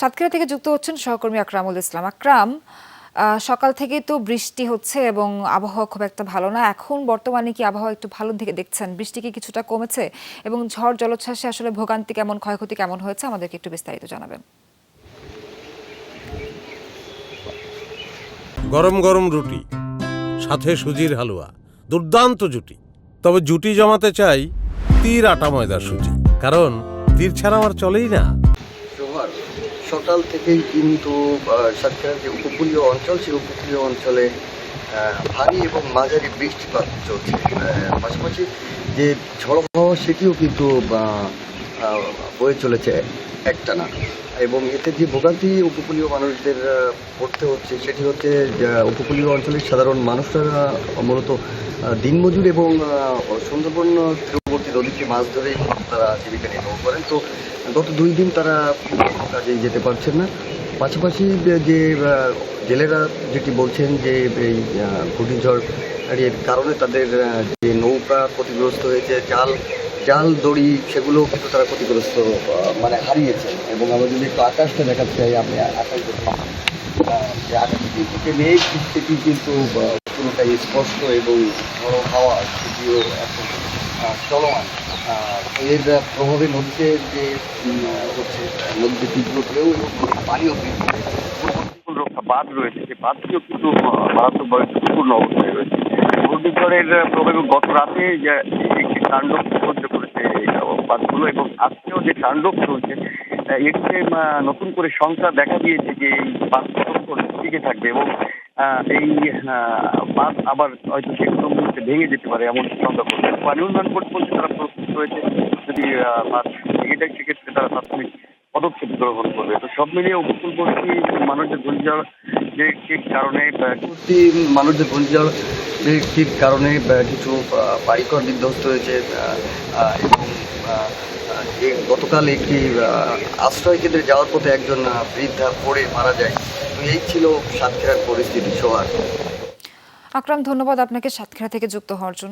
সাতক্ষীরা থেকে যুক্ত হচ্ছেন সহকর্মী আকরামুল ইসলাম। আকরাম, সকাল থেকে তো বৃষ্টি হচ্ছে এবং আবহাওয়া খুব একটা ভালো না। এখন বর্তমানে কি আবহাওয়া একটু ভালোর দিকে দেখছেন? বৃষ্টি কি কিছুটা কমেছে এবং ঝড় জলোচ্ছ্বাসে আসলে ভোগান্তি কেমন, ক্ষয়ক্ষতি কেমন হয়েছে, আমাদেরকে একটু বিস্তারিত জানাবেন। গরম গরম রুটি, সাথে সুজির হালুয়া, দুর্দান্ত জুটি। তবে জুটি জমাতে চাই তীর আটা ময়দার সুজি, কারণ তীর ছাড়া আমার চলেই না। সকাল থেকেই কিন্তু সাতক্ষীরার যে উপকূলীয় অঞ্চল, সেই উপকূলীয় অঞ্চলে ভারী এবং মাঝারি বৃষ্টিপাত চলছে। পাশাপাশি যে ঝড়ো হাওয়া, সেটিও কিন্তু বয়ে চলেছে একটানা, এবং এতে যে ভোগান্তি উপকূলীয় মানুষদের পড়তে হচ্ছে সেটি হচ্ছে উপকূলীয় অঞ্চলের সাধারণ মানুষরা মূলত দিনমজুর এবং সুন্দরবন তীরবর্তী নদীতে মাছ ধরেই তারা জীবিকা নির্বাহ করেন। তো গত 2 দিন তারা কাজেই যেতে পারছেন না। পাশাপাশি যে জেলেরা যেটি বলছেন যে এই ঘূর্ণিঝড়ের কারণে তাদের যে নৌকা ক্ষতিগ্রস্ত হয়েছে, জাল দড়ি, সেগুলো কিন্তু তারা ক্ষতিগ্রস্ত হারিয়েছেন। এবং আমরা যদি একটু আকাশটা দেখাতে চাই, আপনি আকাশ যে আকাশ থেকে মেঘ, সেটি কিন্তু পুরোটাই স্পষ্ট এবং ঝড়ো হাওয়া সেটিও এখন চলমান। এর প্রভাবে নদীতে যে হচ্ছে, নদীতে তীব্র ঢেউ এবং পানিও বাঁধ রয়েছে, সেই বাঁধটিও কিন্তু মারাত্মকভাবে ঝুঁকিপূর্ণ অবস্থায় রয়েছে। ঘূর্ণিঝড়ের প্রভাবে গত রাতে একটি তাণ্ডব সহ্য করেছে বাঁধগুলো, এবং আজকেও যে তাণ্ডব চলছে এটিতে নতুন করে সংখ্যা দেখা দিয়েছে যে এই বাঁধ কতক্ষণ টিকে থাকবে, এবং এই বাঁধ আবার হয়তো যে কোনো মুহূর্তে ভেঙে যেতে পারে এমন সংখ্যা করছে। পানি উন্নয়ন বোর্ড বলছে তারা প্রস্তুত রয়েছে, যদি বাঁধ ভেঙে যায় সেক্ষেত্রে তারা তাৎক্ষণিক পদক্ষেপ গ্রহণ করবে। তো সব মিলিয়ে উপকূলবর্তী মানুষদের ঘূর্ণিঝড় বৃষ্টির কারণে বৃষ্টির কারণে কিছু বাড়িঘর বিধ্বস্ত হয়েছে, এবং যে গতকাল একটি আশ্রয় কেন্দ্রে যাওয়ার পথে একজন বৃদ্ধা পড়ে মারা যায়। তো এই ছিল সাতক্ষীরার পরিস্থিতি। সোহাগ। আকরাম, ধন্যবাদ আপনাকে সাতক্ষীরা থেকে যুক্ত হওয়ার জন্য।